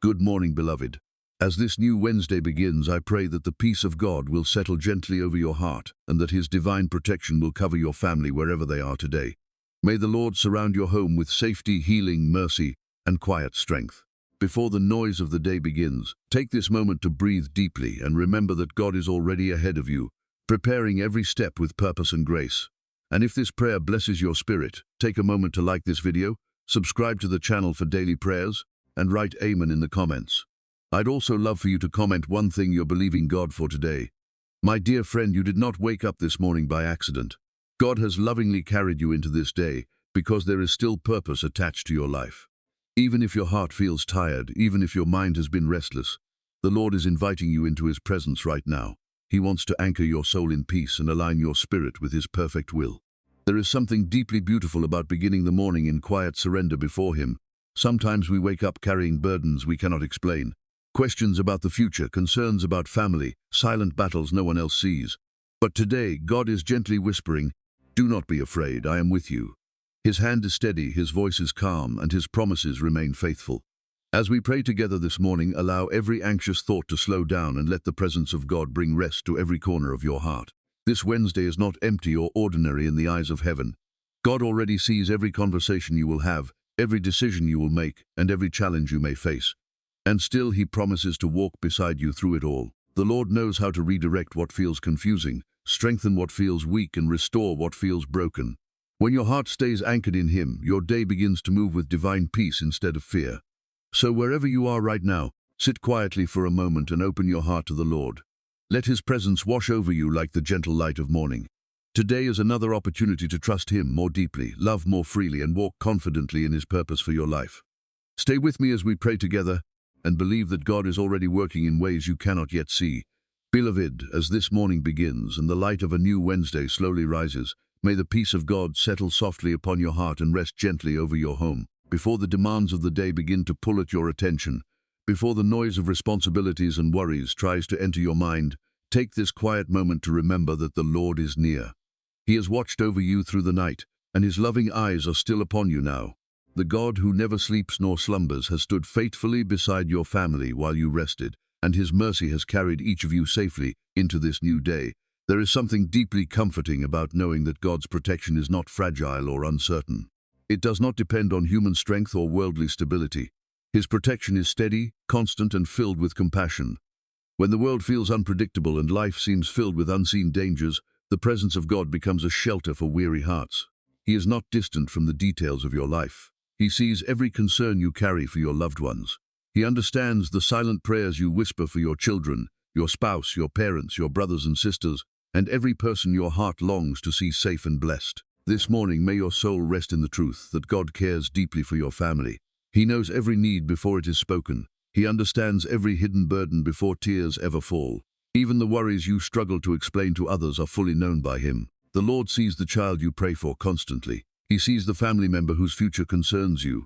Good morning, beloved. As this new Wednesday begins, I pray that the peace of God will settle gently over your heart and that His divine protection will cover your family wherever they are today. May the Lord surround your home with safety, healing, mercy, and quiet strength. Before the noise of the day begins, take this moment to breathe deeply and remember that God is already ahead of you, preparing every step with purpose and grace. And if this prayer blesses your spirit, take a moment to like this video, subscribe to the channel for daily prayers, and write Amen in the comments. I'd also love for you to comment one thing you're believing God for today. My dear friend, you did not wake up this morning by accident. God has lovingly carried you into this day because there is still purpose attached to your life. Even if your heart feels tired, even if your mind has been restless, the Lord is inviting you into His presence right now. He wants to anchor your soul in peace and align your spirit with His perfect will. There is something deeply beautiful about beginning the morning in quiet surrender before Him. Sometimes we wake up carrying burdens we cannot explain. Questions about the future, concerns about family, silent battles no one else sees. But today, God is gently whispering, "Do not be afraid, I am with you." His hand is steady, His voice is calm, and His promises remain faithful. As we pray together this morning, allow every anxious thought to slow down and let the presence of God bring rest to every corner of your heart. This Wednesday is not empty or ordinary in the eyes of heaven. God already sees every conversation you will have, every decision you will make, and every challenge you may face. And still He promises to walk beside you through it all. The Lord knows how to redirect what feels confusing, strengthen what feels weak, and restore what feels broken. When your heart stays anchored in Him, your day begins to move with divine peace instead of fear. So wherever you are right now, sit quietly for a moment and open your heart to the Lord. Let His presence wash over you like the gentle light of morning. Today is another opportunity to trust Him more deeply, love more freely, and walk confidently in His purpose for your life. Stay with me as we pray together and believe that God is already working in ways you cannot yet see. Beloved, as this morning begins and the light of a new Wednesday slowly rises, may the peace of God settle softly upon your heart and rest gently over your home. Before the demands of the day begin to pull at your attention, before the noise of responsibilities and worries tries to enter your mind, take this quiet moment to remember that the Lord is near. He has watched over you through the night, and His loving eyes are still upon you now. The God who never sleeps nor slumbers has stood faithfully beside your family while you rested, and His mercy has carried each of you safely into this new day. There is something deeply comforting about knowing that God's protection is not fragile or uncertain. It does not depend on human strength or worldly stability. His protection is steady, constant, and filled with compassion. When the world feels unpredictable and life seems filled with unseen dangers, the presence of God becomes a shelter for weary hearts. He is not distant from the details of your life. He sees every concern you carry for your loved ones. He understands the silent prayers you whisper for your children, your spouse, your parents, your brothers and sisters, and every person your heart longs to see safe and blessed. This morning, may your soul rest in the truth that God cares deeply for your family. He knows every need before it is spoken. He understands every hidden burden before tears ever fall. Even the worries you struggle to explain to others are fully known by Him. The Lord sees the child you pray for constantly. He sees the family member whose future concerns you.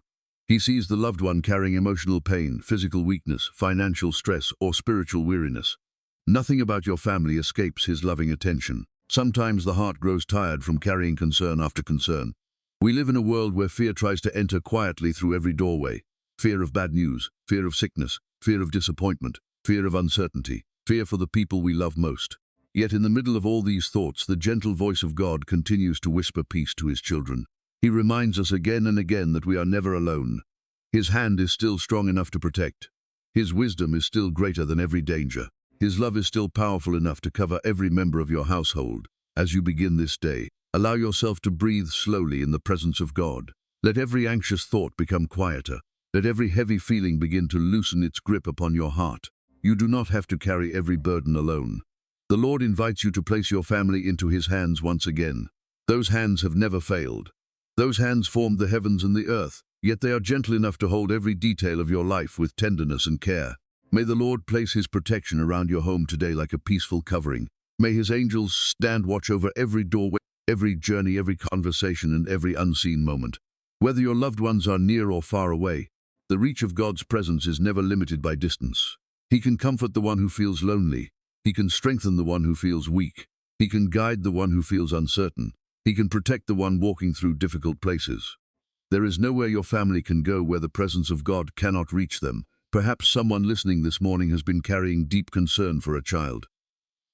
He sees the loved one carrying emotional pain, physical weakness, financial stress, or spiritual weariness. Nothing about your family escapes His loving attention. Sometimes the heart grows tired from carrying concern after concern. We live in a world where fear tries to enter quietly through every doorway. Fear of bad news, fear of sickness, fear of disappointment, fear of uncertainty, fear for the people we love most. Yet in the middle of all these thoughts, the gentle voice of God continues to whisper peace to His children. He reminds us again and again that we are never alone. His hand is still strong enough to protect. His wisdom is still greater than every danger. His love is still powerful enough to cover every member of your household. As you begin this day, allow yourself to breathe slowly in the presence of God. Let every anxious thought become quieter. Let every heavy feeling begin to loosen its grip upon your heart. You do not have to carry every burden alone. The Lord invites you to place your family into His hands once again. Those hands have never failed. Those hands formed the heavens and the earth, yet they are gentle enough to hold every detail of your life with tenderness and care. May the Lord place His protection around your home today like a peaceful covering. May His angels stand watch over every doorway, every journey, every conversation, and every unseen moment. Whether your loved ones are near or far away, the reach of God's presence is never limited by distance. He can comfort the one who feels lonely. He can strengthen the one who feels weak. He can guide the one who feels uncertain. He can protect the one walking through difficult places. There is nowhere your family can go where the presence of God cannot reach them, Perhaps someone listening this morning has been carrying deep concern for a child.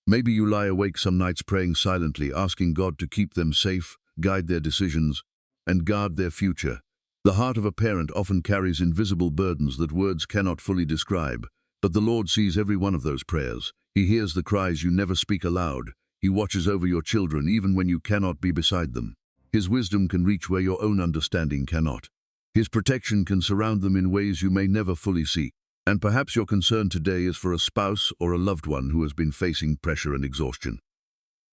Maybe you lie awake some nights praying silently, asking God to keep them safe, guide their decisions, and guard their future. The heart of a parent often carries invisible burdens that words cannot fully describe, but the Lord sees every one of those prayers. He hears the cries you never speak aloud. He watches over your children even when you cannot be beside them. His wisdom can reach where your own understanding cannot. His protection can surround them in ways you may never fully see. And perhaps your concern today is for a spouse or a loved one who has been facing pressure and exhaustion.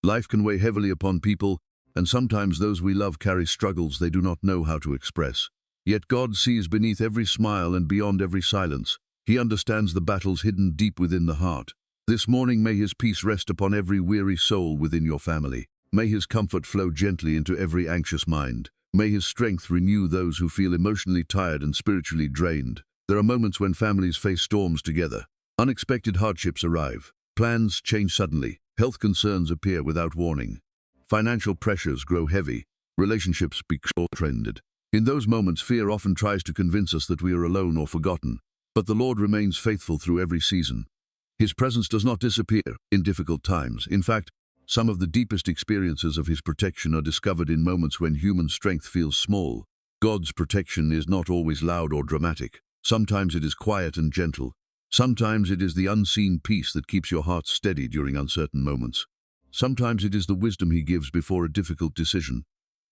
Life can weigh heavily upon people, and sometimes those we love carry struggles they do not know how to express. Yet God sees beneath every smile and beyond every silence. He understands the battles hidden deep within the heart. This morning may His peace rest upon every weary soul within your family. May His comfort flow gently into every anxious mind. May His strength renew those who feel emotionally tired and spiritually drained. There are moments when families face storms together. Unexpected hardships arrive. Plans change suddenly. Health concerns appear without warning. Financial pressures grow heavy. Relationships become short-ended. In those moments, fear often tries to convince us that we are alone or forgotten. But the Lord remains faithful through every season. His presence does not disappear in difficult times. In fact, some of the deepest experiences of His protection are discovered in moments when human strength feels small. God's protection is not always loud or dramatic. Sometimes it is quiet and gentle. Sometimes it is the unseen peace that keeps your heart steady during uncertain moments. Sometimes it is the wisdom He gives before a difficult decision.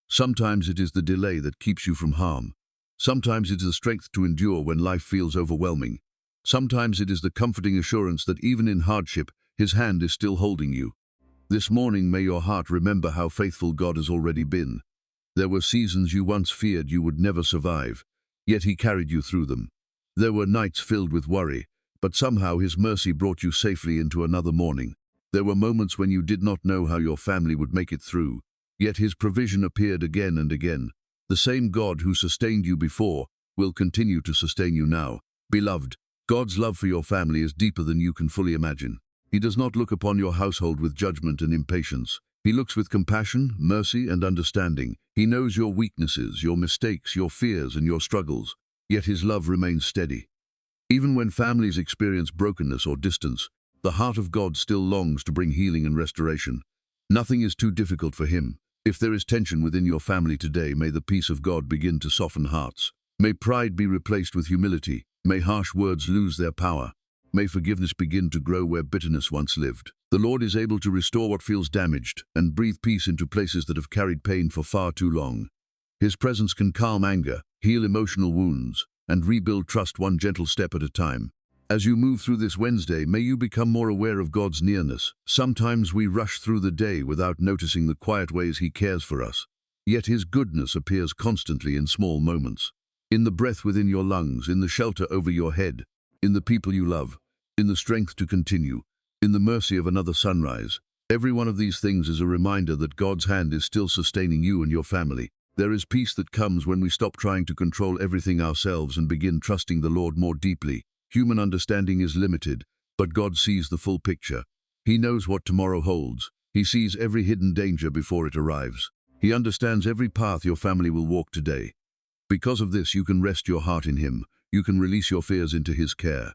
Sometimes it is the delay that keeps you from harm. Sometimes it is the strength to endure when life feels overwhelming. Sometimes it is the comforting assurance that even in hardship, His hand is still holding you. This morning may your heart remember how faithful God has already been. There were seasons you once feared you would never survive, yet He carried you through them. There were nights filled with worry, but somehow His mercy brought you safely into another morning. There were moments when you did not know how your family would make it through, yet His provision appeared again and again. The same God who sustained you before will continue to sustain you now. Beloved, God's love for your family is deeper than you can fully imagine. He does not look upon your household with judgment and impatience. He looks with compassion, mercy, and understanding. He knows your weaknesses, your mistakes, your fears, and your struggles. Yet His love remains steady. Even when families experience brokenness or distance, the heart of God still longs to bring healing and restoration. Nothing is too difficult for Him. If there is tension within your family today, may the peace of God begin to soften hearts. May pride be replaced with humility. May harsh words lose their power. May forgiveness begin to grow where bitterness once lived. The Lord is able to restore what feels damaged and breathe peace into places that have carried pain for far too long. His presence can calm anger, heal emotional wounds, and rebuild trust one gentle step at a time. As you move through this Wednesday, may you become more aware of God's nearness. Sometimes we rush through the day without noticing the quiet ways He cares for us. Yet His goodness appears constantly in small moments. In the breath within your lungs, in the shelter over your head, in the people you love, in the strength to continue, in the mercy of another sunrise. Every one of these things is a reminder that God's hand is still sustaining you and your family. There is peace that comes when we stop trying to control everything ourselves and begin trusting the Lord more deeply. Human understanding is limited, but God sees the full picture. He knows what tomorrow holds. He sees every hidden danger before it arrives. He understands every path your family will walk today. Because of this, you can rest your heart in Him. You can release your fears into His care.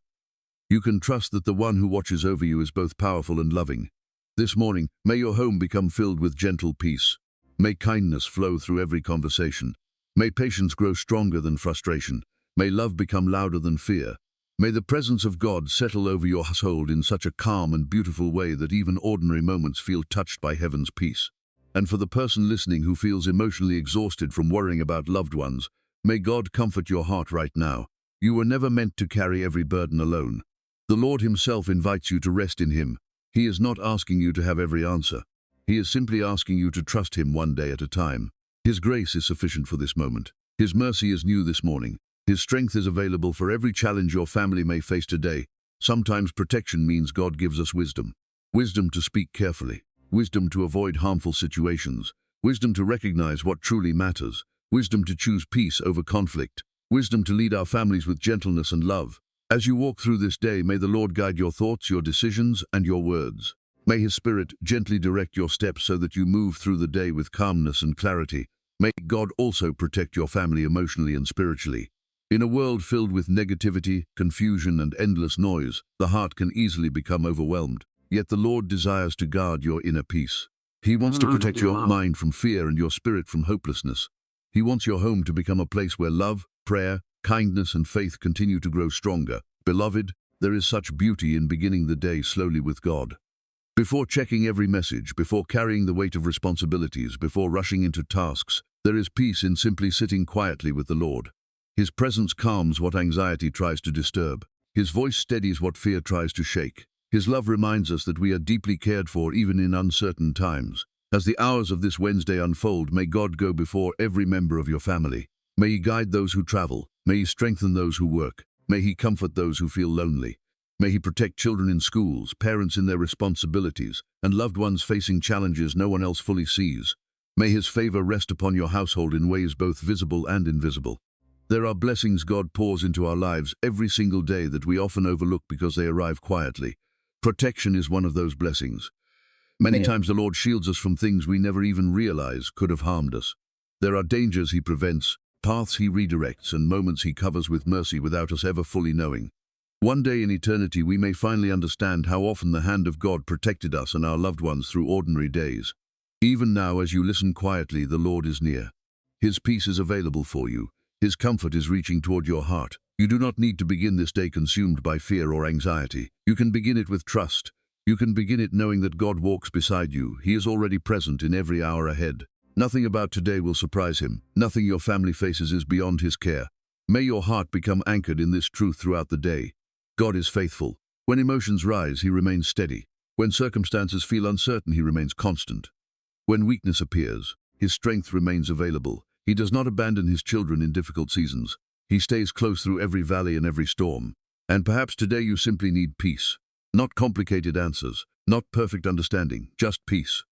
You can trust that the one who watches over you is both powerful and loving. This morning, may your home become filled with gentle peace. May kindness flow through every conversation. May patience grow stronger than frustration. May love become louder than fear. May the presence of God settle over your household in such a calm and beautiful way that even ordinary moments feel touched by heaven's peace. And for the person listening who feels emotionally exhausted from worrying about loved ones, may God comfort your heart right now. You were never meant to carry every burden alone. The Lord Himself invites you to rest in Him. He is not asking you to have every answer. He is simply asking you to trust Him one day at a time. His grace is sufficient for this moment. His mercy is new this morning. His strength is available for every challenge your family may face today. Sometimes protection means God gives us wisdom. Wisdom to speak carefully. Wisdom to avoid harmful situations. Wisdom to recognize what truly matters. Wisdom to choose peace over conflict. Wisdom to lead our families with gentleness and love. As you walk through this day, may the Lord guide your thoughts, your decisions, and your words. May His Spirit gently direct your steps so that you move through the day with calmness and clarity. May God also protect your family emotionally and spiritually. In a world filled with negativity, confusion, and endless noise, the heart can easily become overwhelmed. Yet the Lord desires to guard your inner peace. He wants to protect your mind from fear and your spirit from hopelessness. He wants your home to become a place where love, prayer, kindness, and faith continue to grow stronger. Beloved, there is such beauty in beginning the day slowly with God. Before checking every message, before carrying the weight of responsibilities, before rushing into tasks, there is peace in simply sitting quietly with the Lord. His presence calms what anxiety tries to disturb. His voice steadies what fear tries to shake. His love reminds us that we are deeply cared for even in uncertain times. As the hours of this Wednesday unfold, may God go before every member of your family. May He guide those who travel. May He strengthen those who work. May He comfort those who feel lonely. May He protect children in schools, parents in their responsibilities, and loved ones facing challenges no one else fully sees. May His favor rest upon your household in ways both visible and invisible. There are blessings God pours into our lives every single day that we often overlook because they arrive quietly. Protection is one of those blessings. Many times the Lord shields us from things we never even realize could have harmed us. There are dangers He prevents, paths He redirects, and moments He covers with mercy without us ever fully knowing. One day in eternity we may finally understand how often the hand of God protected us and our loved ones through ordinary days. Even now, as you listen quietly, the Lord is near. His peace is available for you. His comfort is reaching toward your heart. You do not need to begin this day consumed by fear or anxiety. You can begin it with trust. You can begin it knowing that God walks beside you. He is already present in every hour ahead. Nothing about today will surprise Him. Nothing your family faces is beyond His care. May your heart become anchored in this truth throughout the day. God is faithful. When emotions rise, He remains steady. When circumstances feel uncertain, He remains constant. When weakness appears, His strength remains available. He does not abandon His children in difficult seasons. He stays close through every valley and every storm. And perhaps today you simply need peace. Not complicated answers, not perfect understanding, just peace.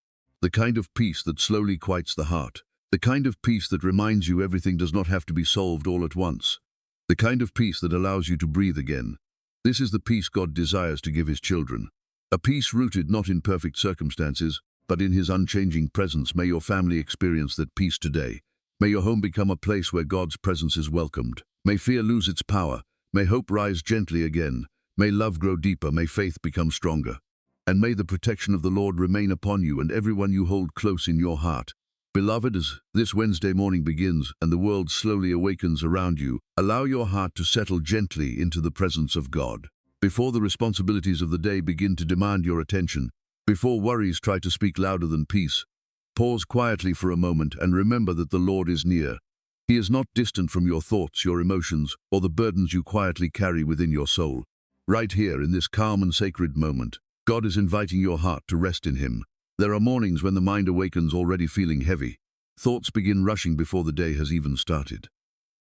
The kind of peace that slowly quiets the heart. The kind of peace that reminds you everything does not have to be solved all at once. The kind of peace that allows you to breathe again. This is the peace God desires to give His children. A peace rooted not in perfect circumstances, but in His unchanging presence. May your family experience that peace today. May your home become a place where God's presence is welcomed. May fear lose its power. May hope rise gently again. May love grow deeper. May faith become stronger. And may the protection of the Lord remain upon you and everyone you hold close in your heart. Beloved, as this Wednesday morning begins and the world slowly awakens around you, allow your heart to settle gently into the presence of God. Before the responsibilities of the day begin to demand your attention, before worries try to speak louder than peace, pause quietly for a moment and remember that the Lord is near. He is not distant from your thoughts, your emotions, or the burdens you quietly carry within your soul. Right here, in this calm and sacred moment, God is inviting your heart to rest in Him. There are mornings when the mind awakens already feeling heavy. Thoughts begin rushing before the day has even started.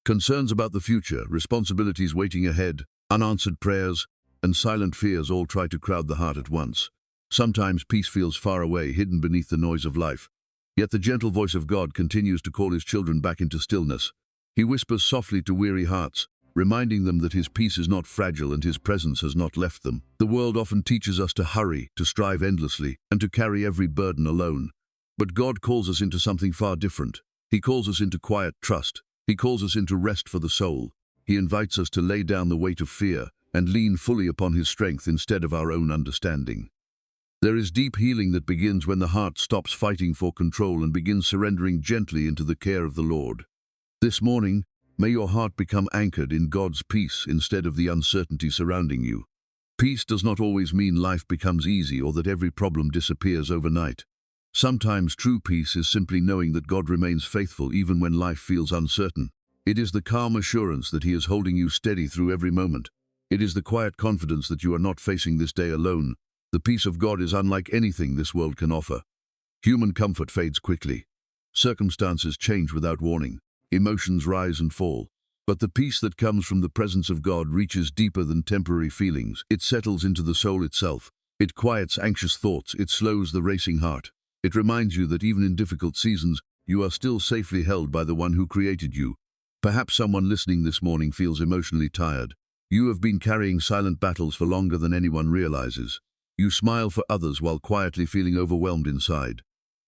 Concerns about the future, responsibilities waiting ahead, unanswered prayers, and silent fears all try to crowd the heart at once. Sometimes peace feels far away, hidden beneath the noise of life. Yet the gentle voice of God continues to call His children back into stillness. He whispers softly to weary hearts, reminding them that His peace is not fragile and His presence has not left them. The world often teaches us to hurry, to strive endlessly, and to carry every burden alone. But God calls us into something far different. He calls us into quiet trust. He calls us into rest for the soul. He invites us to lay down the weight of fear and lean fully upon His strength instead of our own understanding. There is deep healing that begins when the heart stops fighting for control and begins surrendering gently into the care of the Lord. This morning, may your heart become anchored in God's peace instead of the uncertainty surrounding you. Peace does not always mean life becomes easy or that every problem disappears overnight. Sometimes true peace is simply knowing that God remains faithful even when life feels uncertain. It is the calm assurance that He is holding you steady through every moment. It is the quiet confidence that you are not facing this day alone. The peace of God is unlike anything this world can offer. Human comfort fades quickly. Circumstances change without warning. Emotions rise and fall. But the peace that comes from the presence of God reaches deeper than temporary feelings. It settles into the soul itself. It quiets anxious thoughts. It slows the racing heart. It reminds you that even in difficult seasons, you are still safely held by the one who created you. Perhaps someone listening this morning feels emotionally tired. You have been carrying silent battles for longer than anyone realizes. You smile for others while quietly feeling overwhelmed inside.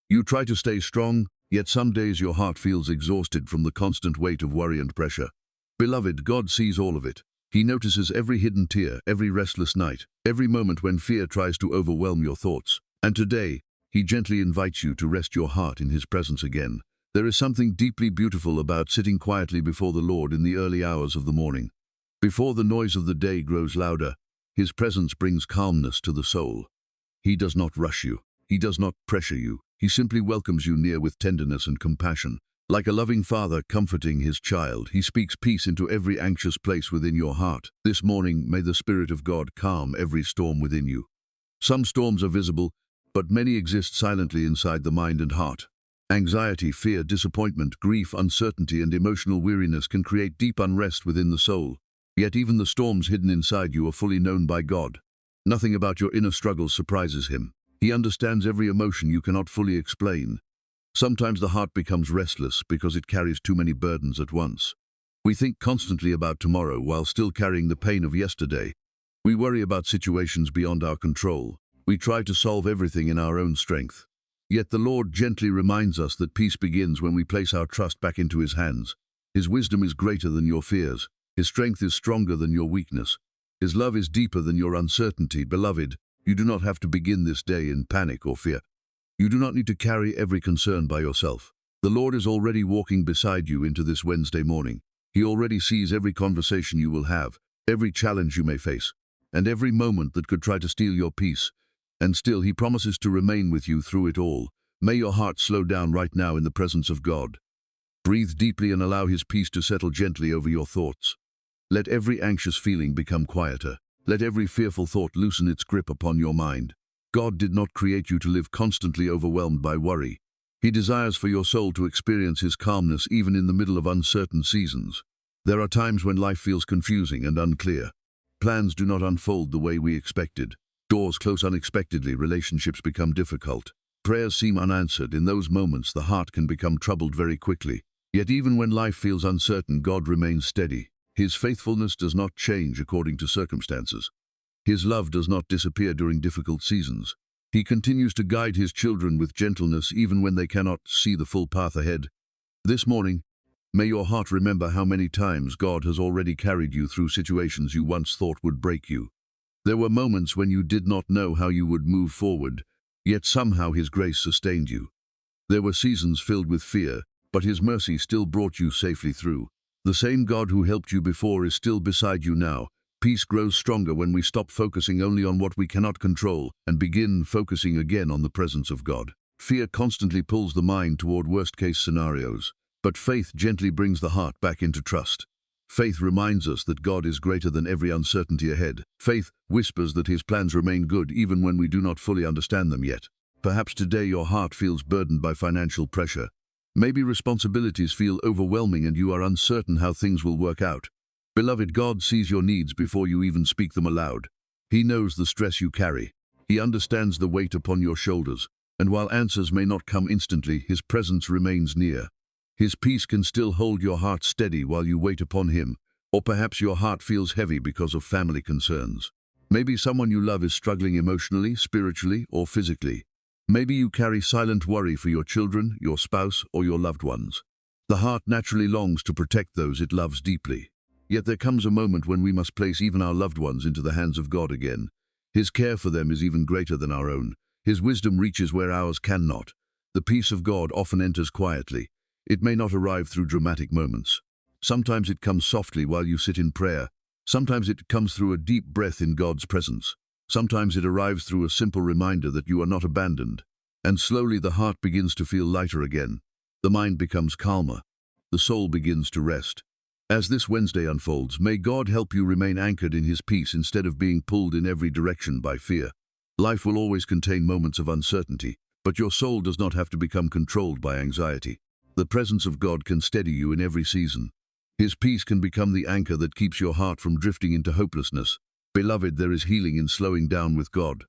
You try to stay strong, yet some days your heart feels exhausted from the constant weight of worry and pressure. Beloved, God sees all of it. He notices every hidden tear, every restless night, every moment when fear tries to overwhelm your thoughts. And today, He gently invites you to rest your heart in His presence again. There is something deeply beautiful about sitting quietly before the Lord in the early hours of the morning. Before the noise of the day grows louder, His presence brings calmness to the soul. He does not rush you. He does not pressure you. He simply welcomes you near with tenderness and compassion. Like a loving father comforting his child, He speaks peace into every anxious place within your heart. This morning, may the Spirit of God calm every storm within you. Some storms are visible, but many exist silently inside the mind and heart. Anxiety, fear, disappointment, grief, uncertainty, and emotional weariness can create deep unrest within the soul. Yet even the storms hidden inside you are fully known by God. Nothing about your inner struggles surprises Him. He understands every emotion you cannot fully explain. Sometimes the heart becomes restless because it carries too many burdens at once. We think constantly about tomorrow while still carrying the pain of yesterday. We worry about situations beyond our control. We try to solve everything in our own strength. Yet the Lord gently reminds us that peace begins when we place our trust back into His hands. His wisdom is greater than your fears. His strength is stronger than your weakness. His love is deeper than your uncertainty. Beloved, you do not have to begin this day in panic or fear. You do not need to carry every concern by yourself. The Lord is already walking beside you into this Wednesday morning. He already sees every conversation you will have, every challenge you may face, and every moment that could try to steal your peace. And still, He promises to remain with you through it all. May your heart slow down right now in the presence of God. Breathe deeply and allow His peace to settle gently over your thoughts. Let every anxious feeling become quieter. Let every fearful thought loosen its grip upon your mind. God did not create you to live constantly overwhelmed by worry. He desires for your soul to experience His calmness even in the middle of uncertain seasons. There are times when life feels confusing and unclear. Plans do not unfold the way we expected. Doors close unexpectedly, relationships become difficult. Prayers seem unanswered. In those moments, the heart can become troubled very quickly. Yet even when life feels uncertain, God remains steady. His faithfulness does not change according to circumstances. His love does not disappear during difficult seasons. He continues to guide His children with gentleness even when they cannot see the full path ahead. This morning, may your heart remember how many times God has already carried you through situations you once thought would break you. There were moments when you did not know how you would move forward, yet somehow His grace sustained you. There were seasons filled with fear, but His mercy still brought you safely through. The same God who helped you before is still beside you now. Peace grows stronger when we stop focusing only on what we cannot control and begin focusing again on the presence of God. Fear constantly pulls the mind toward worst-case scenarios, but faith gently brings the heart back into trust. Faith reminds us that God is greater than every uncertainty ahead. Faith whispers that His plans remain good even when we do not fully understand them yet. Perhaps today your heart feels burdened by financial pressure. Maybe responsibilities feel overwhelming and you are uncertain how things will work out. Beloved, God sees your needs before you even speak them aloud. He knows the stress you carry. He understands the weight upon your shoulders. And while answers may not come instantly, His presence remains near. His peace can still hold your heart steady while you wait upon Him. Or perhaps your heart feels heavy because of family concerns. Maybe someone you love is struggling emotionally, spiritually, or physically. Maybe you carry silent worry for your children, your spouse, or your loved ones. The heart naturally longs to protect those it loves deeply. Yet there comes a moment when we must place even our loved ones into the hands of God again. His care for them is even greater than our own. His wisdom reaches where ours cannot. The peace of God often enters quietly. It may not arrive through dramatic moments. Sometimes it comes softly while you sit in prayer. Sometimes it comes through a deep breath in God's presence. Sometimes it arrives through a simple reminder that you are not abandoned. And slowly the heart begins to feel lighter again. The mind becomes calmer. The soul begins to rest. As this Wednesday unfolds, may God help you remain anchored in His peace instead of being pulled in every direction by fear. Life will always contain moments of uncertainty, but your soul does not have to become controlled by anxiety. The presence of God can steady you in every season. His peace can become the anchor that keeps your heart from drifting into hopelessness. Beloved, there is healing in slowing down with God.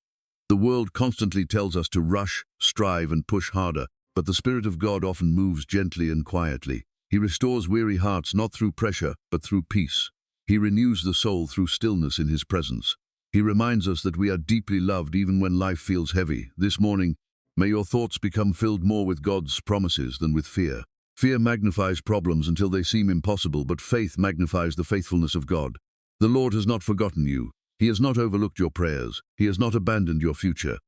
The world constantly tells us to rush, strive, and push harder, but the Spirit of God often moves gently and quietly. He restores weary hearts not through pressure, but through peace. He renews the soul through stillness in His presence. He reminds us that we are deeply loved even when life feels heavy. This morning, may your thoughts become filled more with God's promises than with fear. Fear magnifies problems until they seem impossible, but faith magnifies the faithfulness of God. The Lord has not forgotten you. He has not overlooked your prayers. He has not abandoned your future.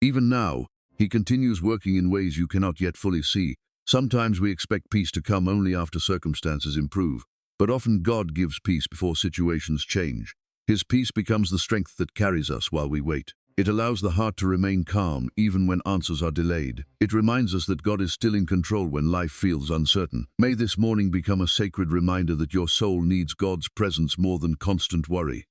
Even now, He continues working in ways you cannot yet fully see. Sometimes we expect peace to come only after circumstances improve, but often God gives peace before situations change. His peace becomes the strength that carries us while we wait. It allows the heart to remain calm even when answers are delayed. It reminds us that God is still in control when life feels uncertain. May this morning become a sacred reminder that your soul needs God's presence more than constant worry.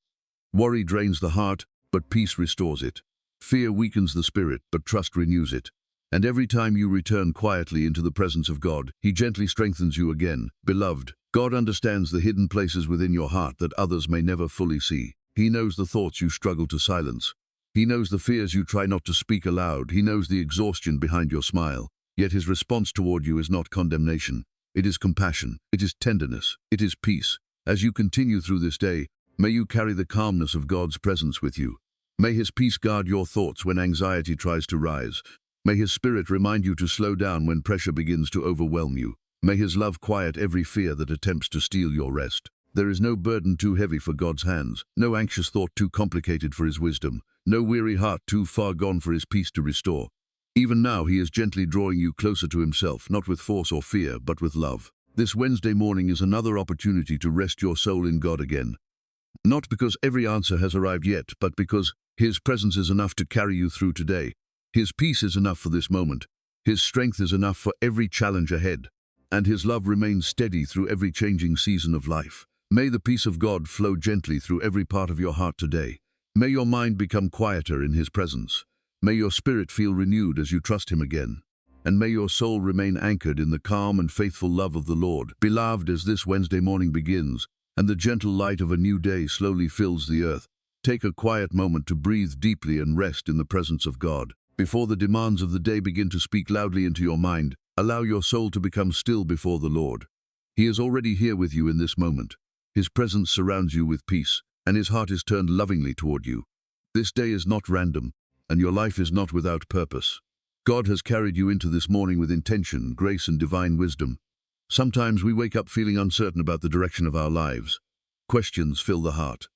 Worry drains the heart, but peace restores it. Fear weakens the spirit, but trust renews it. And every time you return quietly into the presence of God, He gently strengthens you again. Beloved, God understands the hidden places within your heart that others may never fully see. He knows the thoughts you struggle to silence. He knows the fears you try not to speak aloud. He knows the exhaustion behind your smile. Yet His response toward you is not condemnation. It is compassion. It is tenderness. It is peace. As you continue through this day, may you carry the calmness of God's presence with you. May His peace guard your thoughts when anxiety tries to rise. May His Spirit remind you to slow down when pressure begins to overwhelm you. May His love quiet every fear that attempts to steal your rest. There is no burden too heavy for God's hands, no anxious thought too complicated for His wisdom, no weary heart too far gone for His peace to restore. Even now He is gently drawing you closer to Himself, not with force or fear, but with love. This Wednesday morning is another opportunity to rest your soul in God again. Not because every answer has arrived yet, but because His presence is enough to carry you through today. His peace is enough for this moment. His strength is enough for every challenge ahead. And His love remains steady through every changing season of life. May the peace of God flow gently through every part of your heart today. May your mind become quieter in His presence. May your spirit feel renewed as you trust Him again. And may your soul remain anchored in the calm and faithful love of the Lord. Beloved, as this Wednesday morning begins, and the gentle light of a new day slowly fills the earth, take a quiet moment to breathe deeply and rest in the presence of God. Before the demands of the day begin to speak loudly into your mind, allow your soul to become still before the Lord. He is already here with you in this moment. His presence surrounds you with peace, and His heart is turned lovingly toward you. This day is not random, and your life is not without purpose. God has carried you into this morning with intention, grace, and divine wisdom. Sometimes we wake up feeling uncertain about the direction of our lives. Questions fill the heart.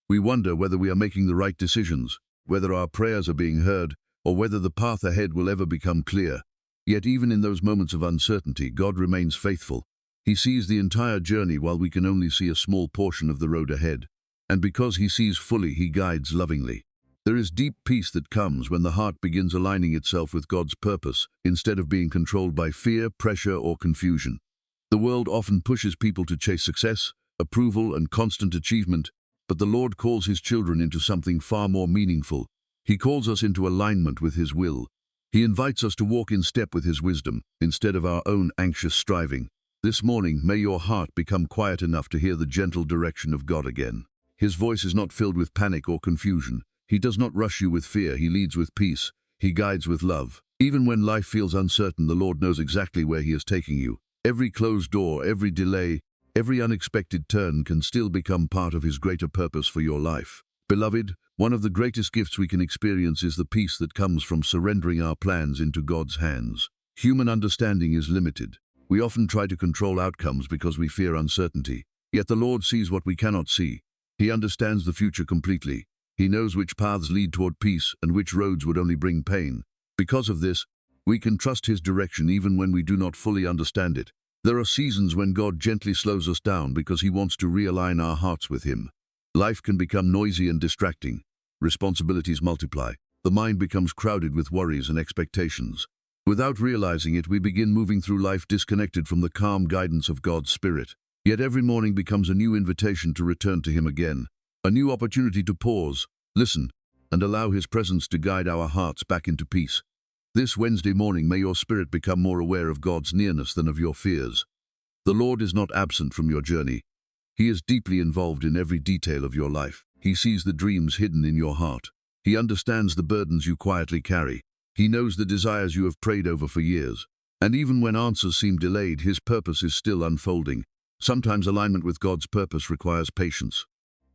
We wonder whether we are making the right decisions, whether our prayers are being heard, or whether the path ahead will ever become clear. Yet even in those moments of uncertainty, God remains faithful. He sees the entire journey while we can only see a small portion of the road ahead. And because He sees fully, He guides lovingly. There is deep peace that comes when the heart begins aligning itself with God's purpose, instead of being controlled by fear, pressure, or confusion. The world often pushes people to chase success, approval, and constant achievement, but the Lord calls His children into something far more meaningful. He calls us into alignment with His will. He invites us to walk in step with His wisdom, instead of our own anxious striving. This morning, may your heart become quiet enough to hear the gentle direction of God again. His voice is not filled with panic or confusion. He does not rush you with fear. He leads with peace. He guides with love. Even when life feels uncertain, the Lord knows exactly where He is taking you. Every closed door, every delay, every unexpected turn can still become part of His greater purpose for your life. Beloved, one of the greatest gifts we can experience is the peace that comes from surrendering our plans into God's hands. Human understanding is limited. We often try to control outcomes because we fear uncertainty. Yet the Lord sees what we cannot see. He understands the future completely. He knows which paths lead toward peace and which roads would only bring pain. Because of this, we can trust His direction even when we do not fully understand it. There are seasons when God gently slows us down because He wants to realign our hearts with Him. Life can become noisy and distracting. Responsibilities multiply. The mind becomes crowded with worries and expectations. Without realizing it, we begin moving through life disconnected from the calm guidance of God's Spirit. Yet every morning becomes a new invitation to return to Him again. A new opportunity to pause, listen, and allow His presence to guide our hearts back into peace. This Wednesday morning, may your spirit become more aware of God's nearness than of your fears. The Lord is not absent from your journey. He is deeply involved in every detail of your life. He sees the dreams hidden in your heart. He understands the burdens you quietly carry. He knows the desires you have prayed over for years. And even when answers seem delayed, His purpose is still unfolding. Sometimes alignment with God's purpose requires patience.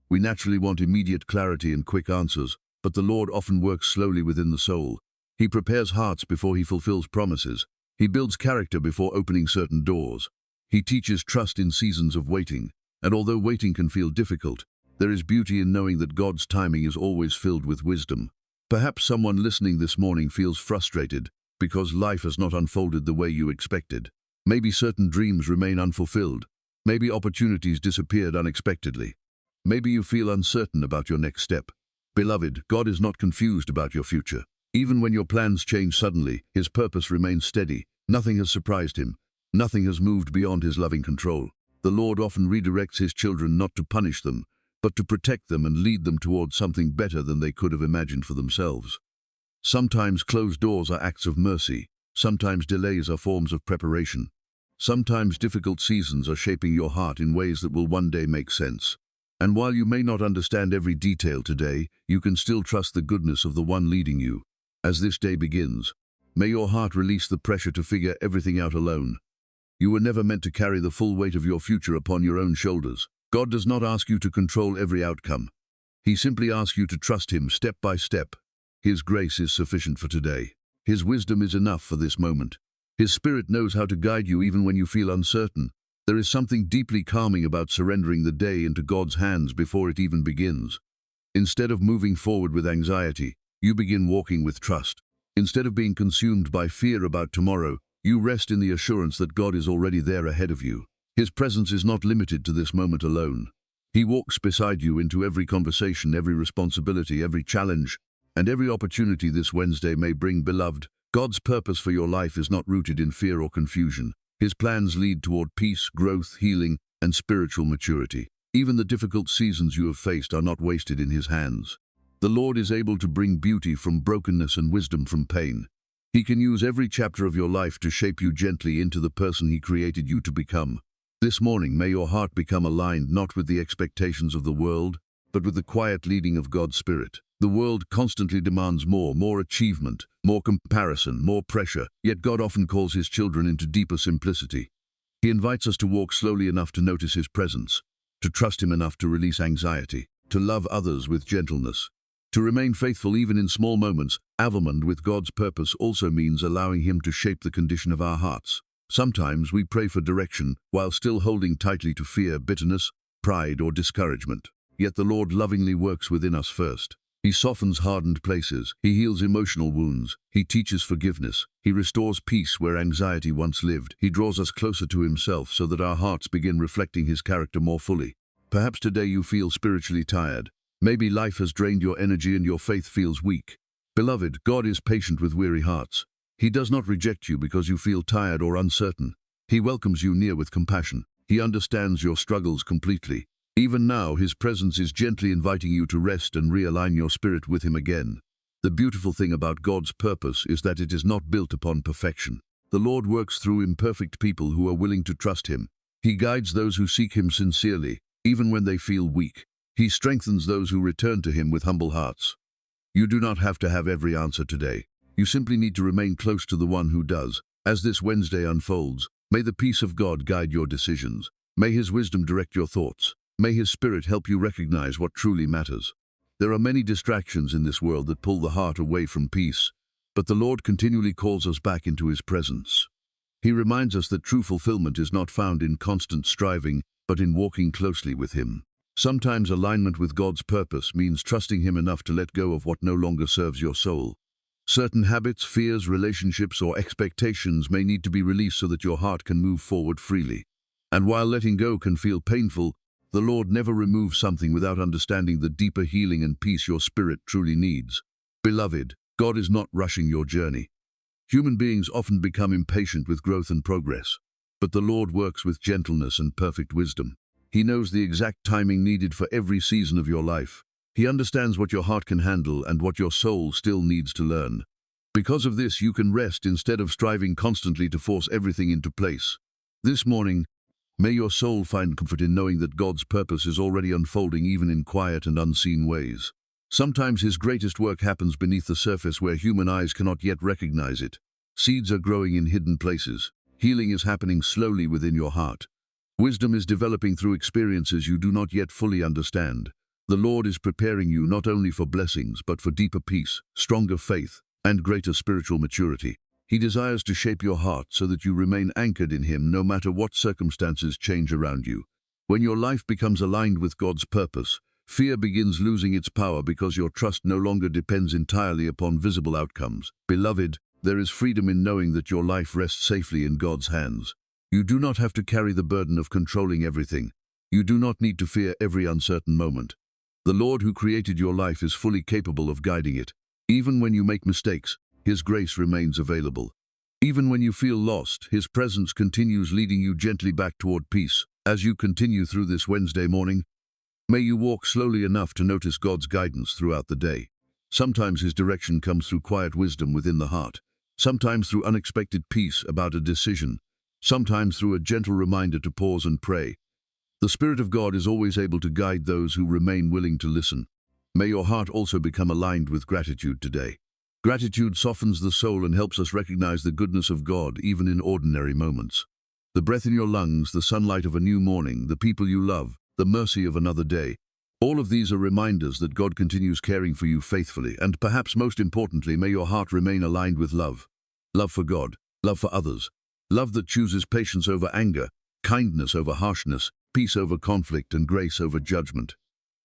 We naturally want immediate clarity and quick answers, but the Lord often works slowly within the soul. He prepares hearts before He fulfills promises. He builds character before opening certain doors. He teaches trust in seasons of waiting, and although waiting can feel difficult, there is beauty in knowing that God's timing is always filled with wisdom. Perhaps someone listening this morning feels frustrated because life has not unfolded the way you expected. Maybe certain dreams remain unfulfilled. Maybe opportunities disappeared unexpectedly. Maybe you feel uncertain about your next step. Beloved, God is not confused about your future. Even when your plans change suddenly, His purpose remains steady. Nothing has surprised Him. Nothing has moved beyond His loving control. The Lord often redirects His children not to punish them, but to protect them and lead them towards something better than they could have imagined for themselves. Sometimes closed doors are acts of mercy. Sometimes delays are forms of preparation. Sometimes difficult seasons are shaping your heart in ways that will one day make sense. And while you may not understand every detail today, you can still trust the goodness of the one leading you. As this day begins, may your heart release the pressure to figure everything out alone. You were never meant to carry the full weight of your future upon your own shoulders. God does not ask you to control every outcome. He simply asks you to trust Him step by step. His grace is sufficient for today. His wisdom is enough for this moment. His Spirit knows how to guide you even when you feel uncertain. There is something deeply calming about surrendering the day into God's hands before it even begins. Instead of moving forward with anxiety, you begin walking with trust. Instead of being consumed by fear about tomorrow, you rest in the assurance that God is already there ahead of you. His presence is not limited to this moment alone. He walks beside you into every conversation, every responsibility, every challenge, and every opportunity this Wednesday may bring. Beloved, God's purpose for your life is not rooted in fear or confusion. His plans lead toward peace, growth, healing, and spiritual maturity. Even the difficult seasons you have faced are not wasted in His hands. The Lord is able to bring beauty from brokenness and wisdom from pain. He can use every chapter of your life to shape you gently into the person He created you to become. This morning, may your heart become aligned not with the expectations of the world, but with the quiet leading of God's Spirit. The world constantly demands more achievement, more comparison, more pressure, yet God often calls His children into deeper simplicity. He invites us to walk slowly enough to notice His presence, to trust Him enough to release anxiety, to love others with gentleness, to remain faithful even in small moments. Alignment with God's purpose also means allowing Him to shape the condition of our hearts. Sometimes we pray for direction while still holding tightly to fear, bitterness, pride, or discouragement. Yet the Lord lovingly works within us first. He softens hardened places. He heals emotional wounds. He teaches forgiveness. He restores peace where anxiety once lived. He draws us closer to Himself so that our hearts begin reflecting His character more fully. Perhaps today you feel spiritually tired. Maybe life has drained your energy and your faith feels weak. Beloved, God is patient with weary hearts. He does not reject you because you feel tired or uncertain. He welcomes you near with compassion. He understands your struggles completely. Even now, His presence is gently inviting you to rest and realign your spirit with Him again. The beautiful thing about God's purpose is that it is not built upon perfection. The Lord works through imperfect people who are willing to trust Him. He guides those who seek Him sincerely, even when they feel weak. He strengthens those who return to Him with humble hearts. You do not have to have every answer today. You simply need to remain close to the one who does. As this Wednesday unfolds, may the peace of God guide your decisions. May His wisdom direct your thoughts. May His Spirit help you recognize what truly matters. There are many distractions in this world that pull the heart away from peace, but the Lord continually calls us back into His presence. He reminds us that true fulfillment is not found in constant striving, but in walking closely with Him. Sometimes alignment with God's purpose means trusting Him enough to let go of what no longer serves your soul. Certain habits, fears, relationships, or expectations may need to be released so that your heart can move forward freely. And while letting go can feel painful, the Lord never removes something without understanding the deeper healing and peace your spirit truly needs. Beloved, God is not rushing your journey. Human beings often become impatient with growth and progress, but the Lord works with gentleness and perfect wisdom. He knows the exact timing needed for every season of your life. He understands what your heart can handle and what your soul still needs to learn. Because of this, you can rest instead of striving constantly to force everything into place. This morning, may your soul find comfort in knowing that God's purpose is already unfolding even in quiet and unseen ways. Sometimes His greatest work happens beneath the surface where human eyes cannot yet recognize it. Seeds are growing in hidden places. Healing is happening slowly within your heart. Wisdom is developing through experiences you do not yet fully understand. The Lord is preparing you not only for blessings, but for deeper peace, stronger faith, and greater spiritual maturity. He desires to shape your heart so that you remain anchored in Him no matter what circumstances change around you. When your life becomes aligned with God's purpose, fear begins losing its power because your trust no longer depends entirely upon visible outcomes. Beloved, there is freedom in knowing that your life rests safely in God's hands. You do not have to carry the burden of controlling everything. You do not need to fear every uncertain moment. The Lord who created your life is fully capable of guiding it. Even when you make mistakes, His grace remains available. Even when you feel lost, His presence continues leading you gently back toward peace. As you continue through this Wednesday morning, may you walk slowly enough to notice God's guidance throughout the day. Sometimes His direction comes through quiet wisdom within the heart, sometimes through unexpected peace about a decision, sometimes through a gentle reminder to pause and pray. The Spirit of God is always able to guide those who remain willing to listen. May your heart also become aligned with gratitude today. Gratitude softens the soul and helps us recognize the goodness of God even in ordinary moments. The breath in your lungs, the sunlight of a new morning, the people you love, the mercy of another day. All of these are reminders that God continues caring for you faithfully, and perhaps most importantly, may your heart remain aligned with love. Love for God, love for others, love that chooses patience over anger, kindness over harshness, peace over conflict, and grace over judgment.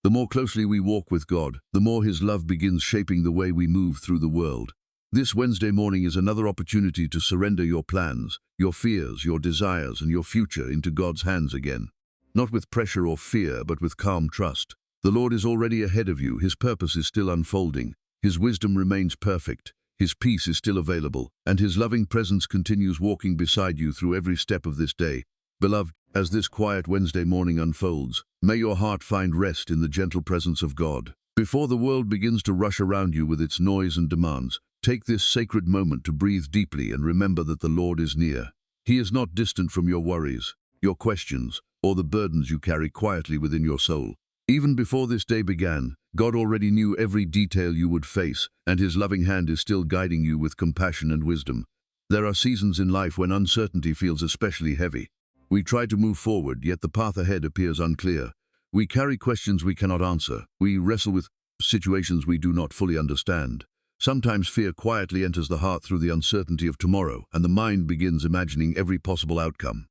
The more closely we walk with God, the more His love begins shaping the way we move through the world. This Wednesday morning is another opportunity to surrender your plans, your fears, your desires, and your future into God's hands again. Not with pressure or fear, but with calm trust. The Lord is already ahead of you. His purpose is still unfolding. His wisdom remains perfect. His peace is still available, and His loving presence continues walking beside you through every step of this day. Beloved, as this quiet Wednesday morning unfolds, may your heart find rest in the gentle presence of God. Before the world begins to rush around you with its noise and demands, take this sacred moment to breathe deeply and remember that the Lord is near. He is not distant from your worries, your questions, or the burdens you carry quietly within your soul. Even before this day began, God already knew every detail you would face, and His loving hand is still guiding you with compassion and wisdom. There are seasons in life when uncertainty feels especially heavy. We try to move forward, yet the path ahead appears unclear. We carry questions we cannot answer. We wrestle with situations we do not fully understand. Sometimes fear quietly enters the heart through the uncertainty of tomorrow, and the mind begins imagining every possible outcome.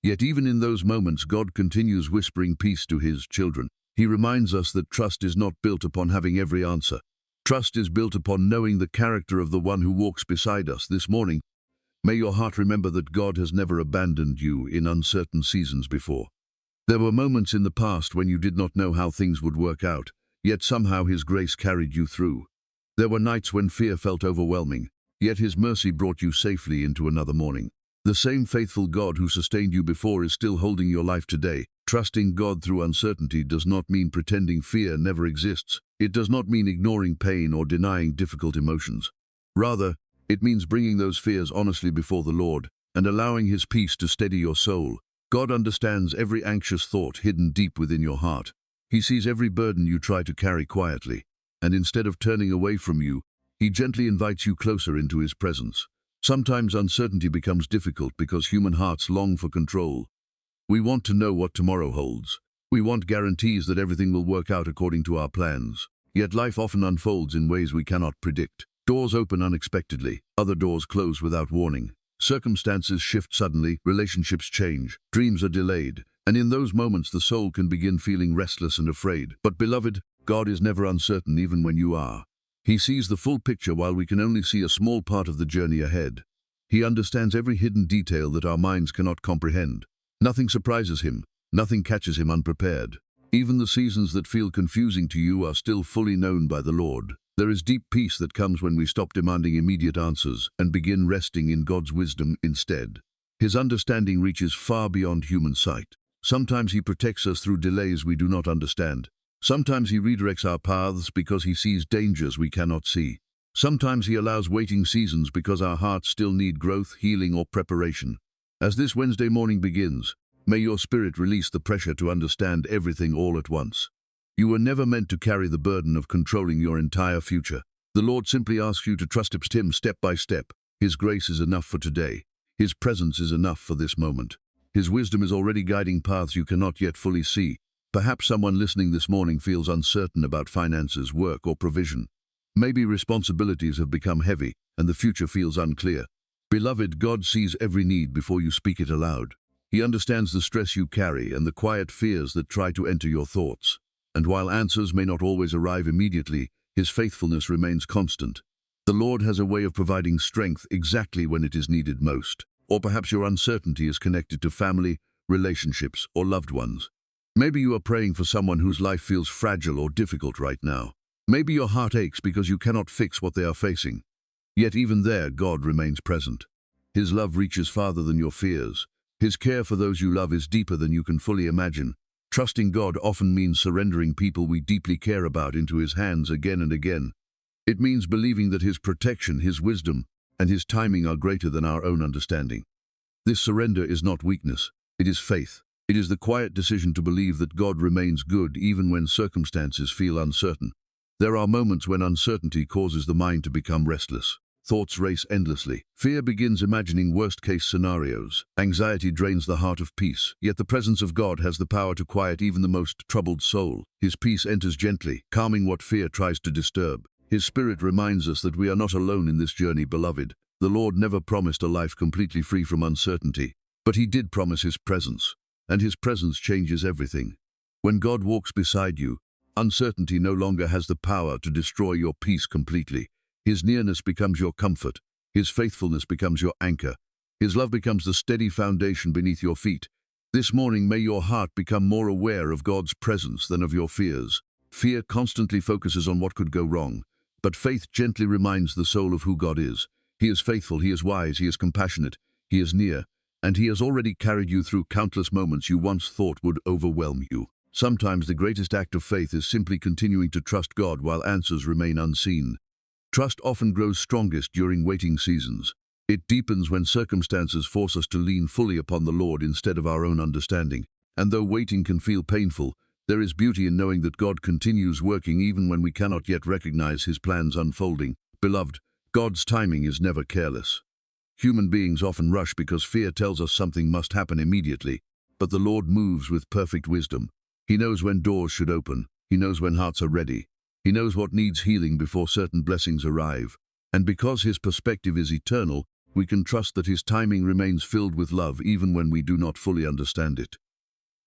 Yet even in those moments, God continues whispering peace to His children. He reminds us that trust is not built upon having every answer. Trust is built upon knowing the character of the one who walks beside us. This morning, may your heart remember that God has never abandoned you in uncertain seasons before. There were moments in the past when you did not know how things would work out, yet somehow His grace carried you through. There were nights when fear felt overwhelming, yet His mercy brought you safely into another morning. The same faithful God who sustained you before is still holding your life today. Trusting God through uncertainty does not mean pretending fear never exists. It does not mean ignoring pain or denying difficult emotions. Rather, it means bringing those fears honestly before the Lord and allowing His peace to steady your soul. God understands every anxious thought hidden deep within your heart. He sees every burden you try to carry quietly, and instead of turning away from you, He gently invites you closer into His presence. Sometimes uncertainty becomes difficult because human hearts long for control. We want to know what tomorrow holds. We want guarantees that everything will work out according to our plans. Yet life often unfolds in ways we cannot predict. Doors open unexpectedly, other doors close without warning. Circumstances shift suddenly, relationships change, dreams are delayed, and in those moments the soul can begin feeling restless and afraid. But beloved, God is never uncertain even when you are. He sees the full picture while we can only see a small part of the journey ahead. He understands every hidden detail that our minds cannot comprehend. Nothing surprises Him, nothing catches Him unprepared. Even the seasons that feel confusing to you are still fully known by the Lord. There is deep peace that comes when we stop demanding immediate answers and begin resting in God's wisdom instead. His understanding reaches far beyond human sight. Sometimes He protects us through delays we do not understand. Sometimes He redirects our paths because He sees dangers we cannot see. Sometimes He allows waiting seasons because our hearts still need growth, healing, or preparation. As this Wednesday morning begins, may your spirit release the pressure to understand everything all at once. You were never meant to carry the burden of controlling your entire future. The Lord simply asks you to trust Him step by step. His grace is enough for today. His presence is enough for this moment. His wisdom is already guiding paths you cannot yet fully see. Perhaps someone listening this morning feels uncertain about finances, work, or provision. Maybe responsibilities have become heavy and the future feels unclear. Beloved, God sees every need before you speak it aloud. He understands the stress you carry and the quiet fears that try to enter your thoughts. And while answers may not always arrive immediately, His faithfulness remains constant. The Lord has a way of providing strength exactly when it is needed most. Or perhaps your uncertainty is connected to family, relationships, or loved ones. Maybe you are praying for someone whose life feels fragile or difficult right now. Maybe your heart aches because you cannot fix what they are facing. Yet even there, God remains present. His love reaches farther than your fears. His care for those you love is deeper than you can fully imagine. Trusting God often means surrendering people we deeply care about into His hands again and again. It means believing that His protection, His wisdom, and His timing are greater than our own understanding. This surrender is not weakness, it is faith. It is the quiet decision to believe that God remains good even when circumstances feel uncertain. There are moments when uncertainty causes the mind to become restless. Thoughts race endlessly. Fear begins imagining worst-case scenarios. Anxiety drains the heart of peace. Yet the presence of God has the power to quiet even the most troubled soul. His peace enters gently, calming what fear tries to disturb. His Spirit reminds us that we are not alone in this journey, beloved. The Lord never promised a life completely free from uncertainty, but He did promise His presence, and His presence changes everything. When God walks beside you, uncertainty no longer has the power to destroy your peace completely. His nearness becomes your comfort. His faithfulness becomes your anchor. His love becomes the steady foundation beneath your feet. This morning, may your heart become more aware of God's presence than of your fears. Fear constantly focuses on what could go wrong, but faith gently reminds the soul of who God is. He is faithful, He is wise, He is compassionate, He is near, and He has already carried you through countless moments you once thought would overwhelm you. Sometimes the greatest act of faith is simply continuing to trust God while answers remain unseen. Trust often grows strongest during waiting seasons. It deepens when circumstances force us to lean fully upon the Lord instead of our own understanding. And though waiting can feel painful, there is beauty in knowing that God continues working even when we cannot yet recognize His plans unfolding. Beloved, God's timing is never careless. Human beings often rush because fear tells us something must happen immediately, but the Lord moves with perfect wisdom. He knows when doors should open. He knows when hearts are ready. He knows what needs healing before certain blessings arrive. And because His perspective is eternal, we can trust that His timing remains filled with love even when we do not fully understand it.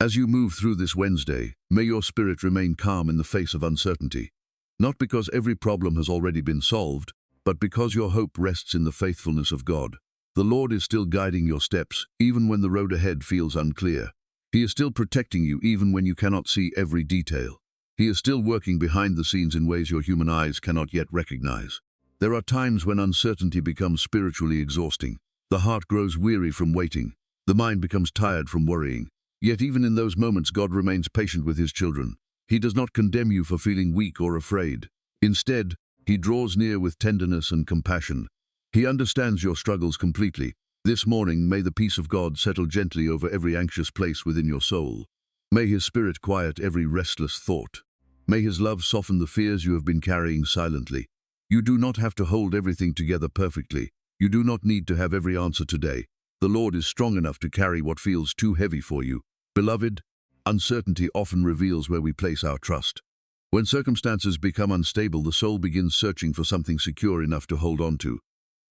As you move through this Wednesday, may your spirit remain calm in the face of uncertainty. Not because every problem has already been solved, but because your hope rests in the faithfulness of God. The Lord is still guiding your steps, even when the road ahead feels unclear. He is still protecting you even when you cannot see every detail. He is still working behind the scenes in ways your human eyes cannot yet recognize. There are times when uncertainty becomes spiritually exhausting. The heart grows weary from waiting. The mind becomes tired from worrying. Yet even in those moments, God remains patient with His children. He does not condemn you for feeling weak or afraid. Instead, He draws near with tenderness and compassion. He understands your struggles completely. This morning, may the peace of God settle gently over every anxious place within your soul. May His Spirit quiet every restless thought. May His love soften the fears you have been carrying silently. You do not have to hold everything together perfectly. You do not need to have every answer today. The Lord is strong enough to carry what feels too heavy for you. Beloved, uncertainty often reveals where we place our trust. When circumstances become unstable, the soul begins searching for something secure enough to hold on to.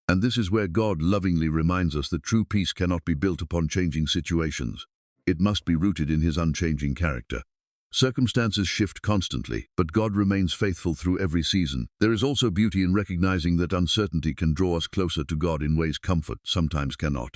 And this is where God lovingly reminds us that true peace cannot be built upon changing situations. It must be rooted in His unchanging character. Circumstances shift constantly, but God remains faithful through every season. There is also beauty in recognizing that uncertainty can draw us closer to God in ways comfort sometimes cannot.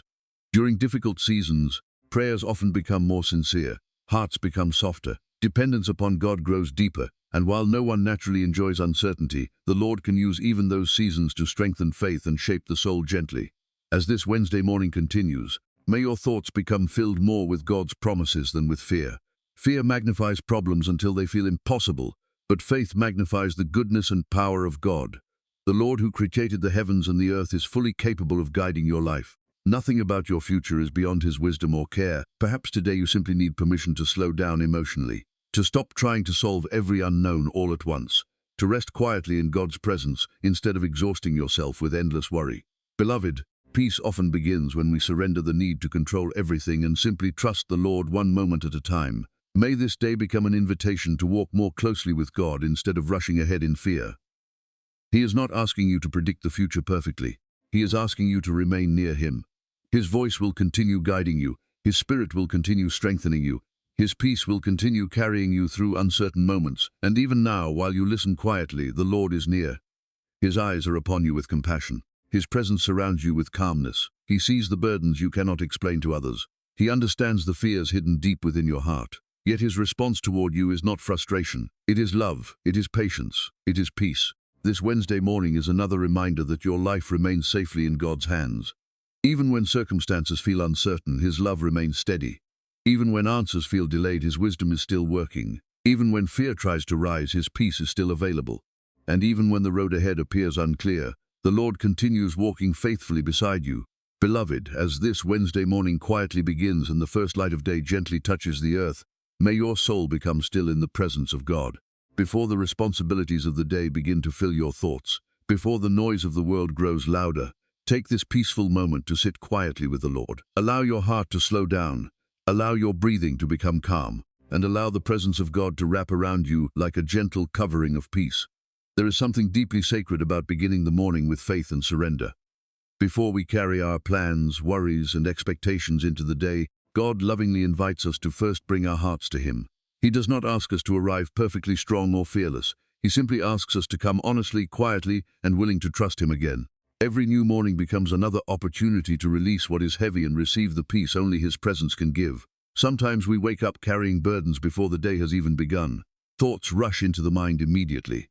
During difficult seasons, prayers often become more sincere, hearts become softer, dependence upon God grows deeper, and while no one naturally enjoys uncertainty, the Lord can use even those seasons to strengthen faith and shape the soul gently. As this Wednesday morning continues, may your thoughts become filled more with God's promises than with fear. Fear magnifies problems until they feel impossible, but faith magnifies the goodness and power of God. The Lord who created the heavens and the earth is fully capable of guiding your life. Nothing about your future is beyond His wisdom or care. Perhaps today you simply need permission to slow down emotionally, to stop trying to solve every unknown all at once, to rest quietly in God's presence instead of exhausting yourself with endless worry. Beloved, peace often begins when we surrender the need to control everything and simply trust the Lord one moment at a time. May this day become an invitation to walk more closely with God instead of rushing ahead in fear. He is not asking you to predict the future perfectly. He is asking you to remain near him. His voice will continue guiding you. His spirit will continue strengthening you. His peace will continue carrying you through uncertain moments. And even now, while you listen quietly, the Lord is near. His eyes are upon you with compassion. His presence surrounds you with calmness. He sees the burdens you cannot explain to others. He understands the fears hidden deep within your heart. Yet his response toward you is not frustration. It is love. It is patience. It is peace. This Wednesday morning is another reminder that your life remains safely in God's hands. Even when circumstances feel uncertain, his love remains steady. Even when answers feel delayed, his wisdom is still working. Even when fear tries to rise, his peace is still available. And even when the road ahead appears unclear, the Lord continues walking faithfully beside you. Beloved, as this Wednesday morning quietly begins and the first light of day gently touches the earth, may your soul become still in the presence of God. Before the responsibilities of the day begin to fill your thoughts, before the noise of the world grows louder, take this peaceful moment to sit quietly with the Lord. Allow your heart to slow down, allow your breathing to become calm, and allow the presence of God to wrap around you like a gentle covering of peace. There is something deeply sacred about beginning the morning with faith and surrender. Before we carry our plans, worries, and expectations into the day, God lovingly invites us to first bring our hearts to him. He does not ask us to arrive perfectly strong or fearless. He simply asks us to come honestly, quietly, and willing to trust him again. Every new morning becomes another opportunity to release what is heavy and receive the peace only his presence can give. Sometimes we wake up carrying burdens before the day has even begun. Thoughts rush into the mind immediately.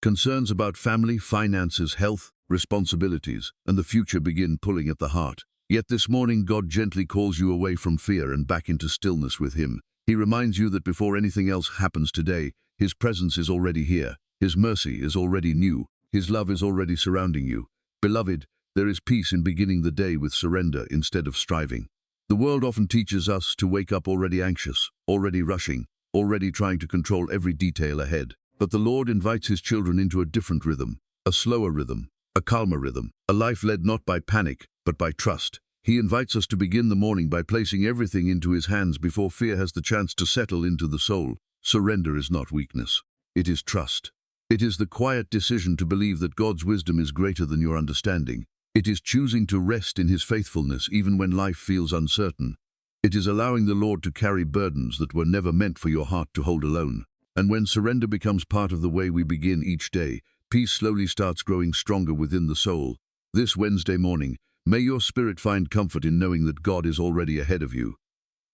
Concerns about family, finances, health, responsibilities, and the future begin pulling at the heart. Yet this morning God gently calls you away from fear and back into stillness with him. He reminds you that before anything else happens today, his presence is already here. His mercy is already new. His love is already surrounding you. Beloved, there is peace in beginning the day with surrender instead of striving. The world often teaches us to wake up already anxious, already rushing, already trying to control every detail ahead. But the Lord invites his children into a different rhythm, a slower rhythm, a calmer rhythm, a life led not by panic, but by trust. He invites us to begin the morning by placing everything into his hands before fear has the chance to settle into the soul. Surrender is not weakness. It is trust. It is the quiet decision to believe that God's wisdom is greater than your understanding. It is choosing to rest in his faithfulness even when life feels uncertain. It is allowing the Lord to carry burdens that were never meant for your heart to hold alone. And when surrender becomes part of the way we begin each day, peace slowly starts growing stronger within the soul. This Wednesday morning, may your spirit find comfort in knowing that God is already ahead of you.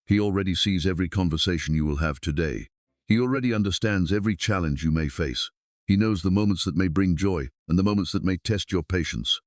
He already sees every conversation you will have today. He already understands every challenge you may face. He knows the moments that may bring joy and the moments that may test your patience.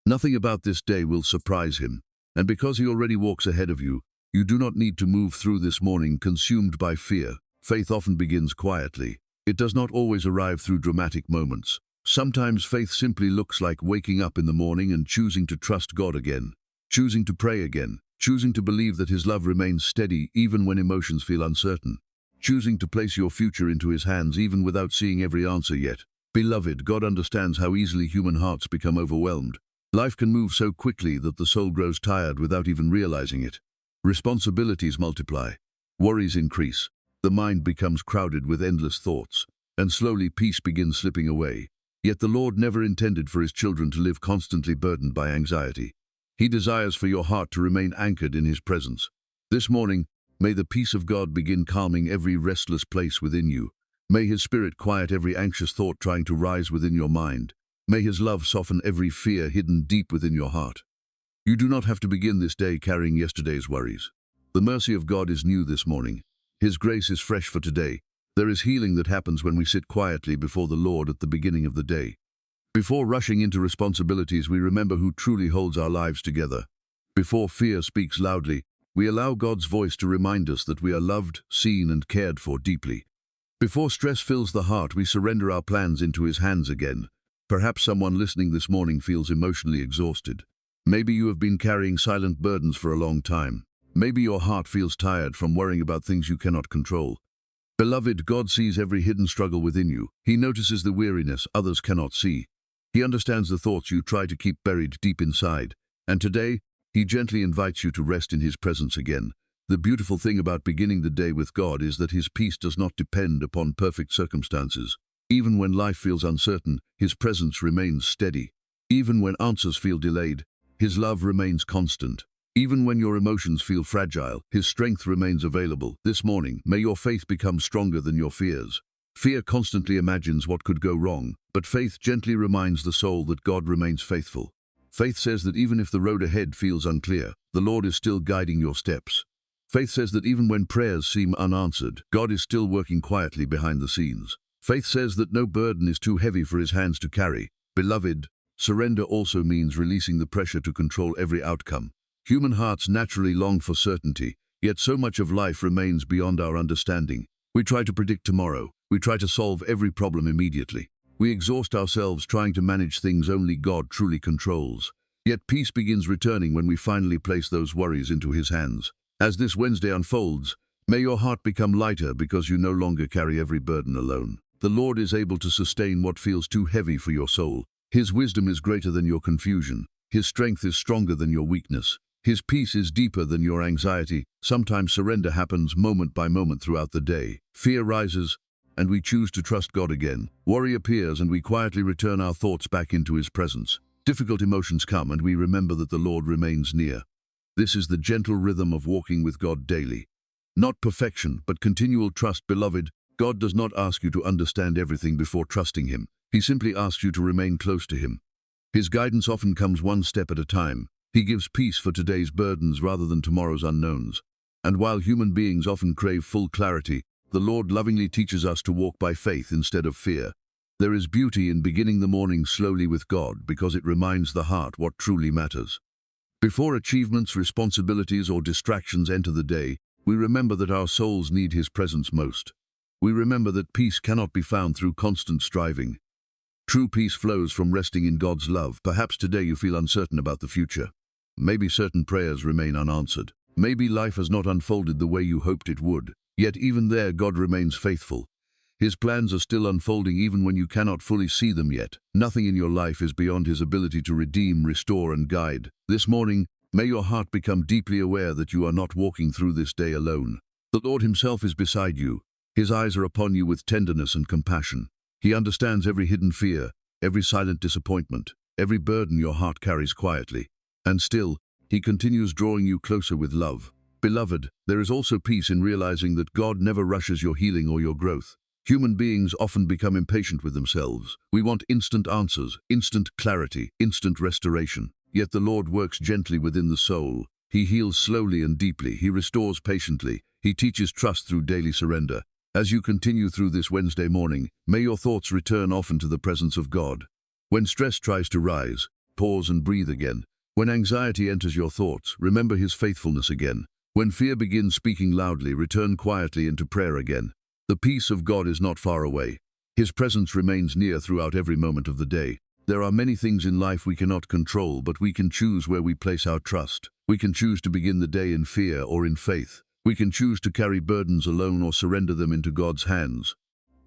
Nothing about this day will surprise him. And because he already walks ahead of you, you do not need to move through this morning consumed by fear. Faith often begins quietly. It does not always arrive through dramatic moments. Sometimes faith simply looks like waking up in the morning and choosing to trust God again, choosing to pray again, choosing to believe that his love remains steady even when emotions feel uncertain, choosing to place your future into his hands even without seeing every answer yet. Beloved, God understands how easily human hearts become overwhelmed. Life can move so quickly that the soul grows tired without even realizing it. Responsibilities multiply, worries increase. The mind becomes crowded with endless thoughts, and slowly peace begins slipping away. Yet the Lord never intended for his children to live constantly burdened by anxiety. He desires for your heart to remain anchored in his presence. This morning, may the peace of God begin calming every restless place within you. May his spirit quiet every anxious thought trying to rise within your mind. May his love soften every fear hidden deep within your heart. You do not have to begin this day carrying yesterday's worries. The mercy of God is new this morning. His grace is fresh for today. There is healing that happens when we sit quietly before the Lord at the beginning of the day. Before rushing into responsibilities, we remember who truly holds our lives together. Before fear speaks loudly, we allow God's voice to remind us that we are loved, seen, and cared for deeply. Before stress fills the heart, we surrender our plans into his hands again. Perhaps someone listening this morning feels emotionally exhausted. Maybe you have been carrying silent burdens for a long time. Maybe your heart feels tired from worrying about things you cannot control. Beloved, God sees every hidden struggle within you. He notices the weariness others cannot see. He understands the thoughts you try to keep buried deep inside. And today, he gently invites you to rest in his presence again. The beautiful thing about beginning the day with God is that his peace does not depend upon perfect circumstances. Even when life feels uncertain, his presence remains steady. Even when answers feel delayed, His love remains constant. Even when your emotions feel fragile, His strength remains available. This morning, may your faith become stronger than your fears. Fear constantly imagines what could go wrong, but faith gently reminds the soul that God remains faithful. Faith says that even if the road ahead feels unclear, the Lord is still guiding your steps. Faith says that even when prayers seem unanswered, God is still working quietly behind the scenes. Faith says that no burden is too heavy for His hands to carry. Beloved, surrender also means releasing the pressure to control every outcome. Human hearts naturally long for certainty, yet so much of life remains beyond our understanding. We try to predict tomorrow. We try to solve every problem immediately. We exhaust ourselves trying to manage things only God truly controls. Yet peace begins returning when we finally place those worries into His hands. As this Wednesday unfolds, may your heart become lighter because you no longer carry every burden alone. The Lord is able to sustain what feels too heavy for your soul. His wisdom is greater than your confusion. His strength is stronger than your weakness. His peace is deeper than your anxiety. Sometimes surrender happens moment by moment throughout the day. Fear rises, and we choose to trust God again. Worry appears, and we quietly return our thoughts back into His presence. Difficult emotions come, and we remember that the Lord remains near. This is the gentle rhythm of walking with God daily. Not perfection, but continual trust. Beloved, God does not ask you to understand everything before trusting Him. He simply asks you to remain close to Him. His guidance often comes one step at a time. He gives peace for today's burdens rather than tomorrow's unknowns. And while human beings often crave full clarity, the Lord lovingly teaches us to walk by faith instead of fear. There is beauty in beginning the morning slowly with God because it reminds the heart what truly matters. Before achievements, responsibilities, or distractions enter the day, we remember that our souls need His presence most. We remember that peace cannot be found through constant striving. True peace flows from resting in God's love. Perhaps today you feel uncertain about the future. Maybe certain prayers remain unanswered. Maybe life has not unfolded the way you hoped it would. Yet even there, God remains faithful. His plans are still unfolding even when you cannot fully see them yet. Nothing in your life is beyond His ability to redeem, restore, and guide. This morning, may your heart become deeply aware that you are not walking through this day alone. The Lord Himself is beside you. His eyes are upon you with tenderness and compassion. He understands every hidden fear, every silent disappointment, every burden your heart carries quietly. And still, He continues drawing you closer with love. Beloved, there is also peace in realizing that God never rushes your healing or your growth. Human beings often become impatient with themselves. We want instant answers, instant clarity, instant restoration. Yet the Lord works gently within the soul. He heals slowly and deeply. He restores patiently. He teaches trust through daily surrender. As you continue through this Wednesday morning, may your thoughts return often to the presence of God. When stress tries to rise, pause and breathe again. When anxiety enters your thoughts, remember His faithfulness again. When fear begins speaking loudly, return quietly into prayer again. The peace of God is not far away. His presence remains near throughout every moment of the day. There are many things in life we cannot control, but we can choose where we place our trust. We can choose to begin the day in fear or in faith. We can choose to carry burdens alone or surrender them into God's hands.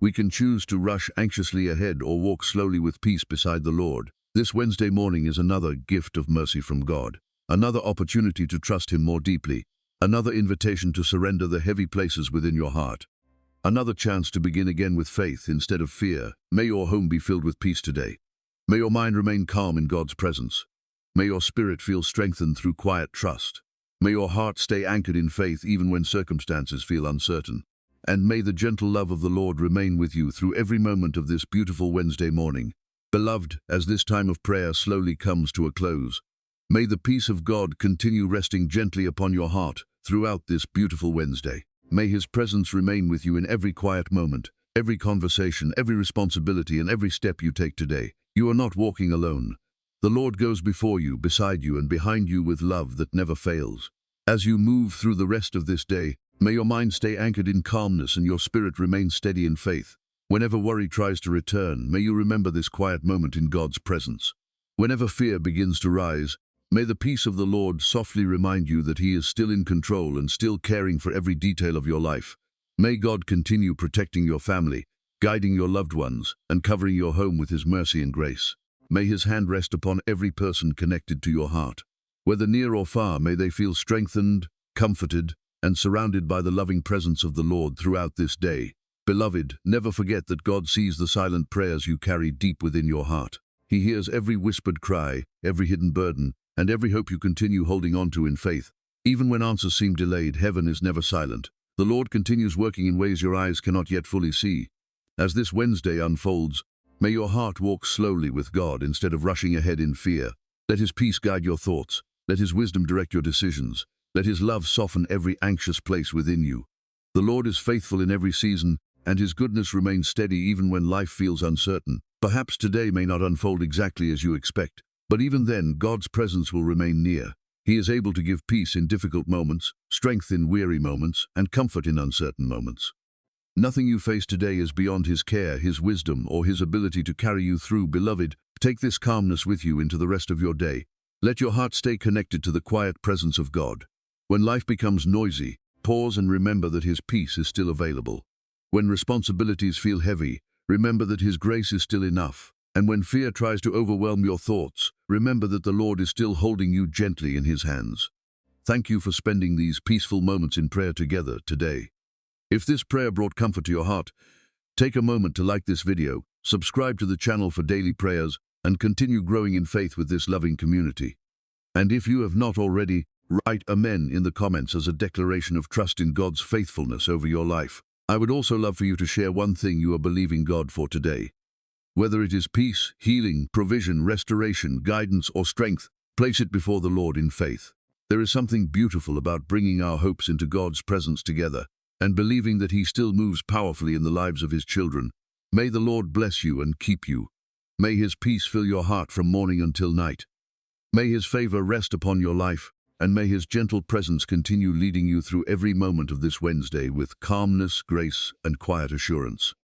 We can choose to rush anxiously ahead or walk slowly with peace beside the Lord. This Wednesday morning is another gift of mercy from God, another opportunity to trust Him more deeply, another invitation to surrender the heavy places within your heart, another chance to begin again with faith instead of fear. May your home be filled with peace today. May your mind remain calm in God's presence. May your spirit feel strengthened through quiet trust. May your heart stay anchored in faith even when circumstances feel uncertain. And may the gentle love of the Lord remain with you through every moment of this beautiful Wednesday morning. Beloved, as this time of prayer slowly comes to a close, may the peace of God continue resting gently upon your heart throughout this beautiful Wednesday. May His presence remain with you in every quiet moment, every conversation, every responsibility, and every step you take today. You are not walking alone. The Lord goes before you, beside you, and behind you with love that never fails. As you move through the rest of this day, may your mind stay anchored in calmness and your spirit remain steady in faith. Whenever worry tries to return, may you remember this quiet moment in God's presence. Whenever fear begins to rise, may the peace of the Lord softly remind you that He is still in control and still caring for every detail of your life. May God continue protecting your family, guiding your loved ones, and covering your home with His mercy and grace. May His hand rest upon every person connected to your heart. Whether near or far, may they feel strengthened, comforted, and surrounded by the loving presence of the Lord throughout this day. Beloved, never forget that God sees the silent prayers you carry deep within your heart. He hears every whispered cry, every hidden burden, and every hope you continue holding on to in faith. Even when answers seem delayed, heaven is never silent. The Lord continues working in ways your eyes cannot yet fully see. As this Wednesday unfolds, may your heart walk slowly with God instead of rushing ahead in fear. Let His peace guide your thoughts. Let His wisdom direct your decisions. Let His love soften every anxious place within you. The Lord is faithful in every season, and His goodness remains steady even when life feels uncertain. Perhaps today may not unfold exactly as you expect, but even then, God's presence will remain near. He is able to give peace in difficult moments, strength in weary moments, and comfort in uncertain moments. Nothing you face today is beyond His care, His wisdom, or His ability to carry you through. Beloved, take this calmness with you into the rest of your day. Let your heart stay connected to the quiet presence of God. When life becomes noisy, pause and remember that His peace is still available. When responsibilities feel heavy, remember that His grace is still enough. And when fear tries to overwhelm your thoughts, remember that the Lord is still holding you gently in His hands. Thank you for spending these peaceful moments in prayer together today. If this prayer brought comfort to your heart, take a moment to like this video, subscribe to the channel for daily prayers, and continue growing in faith with this loving community. And if you have not already, write Amen in the comments as a declaration of trust in God's faithfulness over your life. I would also love for you to share one thing you are believing God for today. Whether it is peace, healing, provision, restoration, guidance, or strength, place it before the Lord in faith. There is something beautiful about bringing our hopes into God's presence together and believing that He still moves powerfully in the lives of His children. May the Lord bless you and keep you. May His peace fill your heart from morning until night. May His favor rest upon your life, and may His gentle presence continue leading you through every moment of this Wednesday with calmness, grace, and quiet assurance.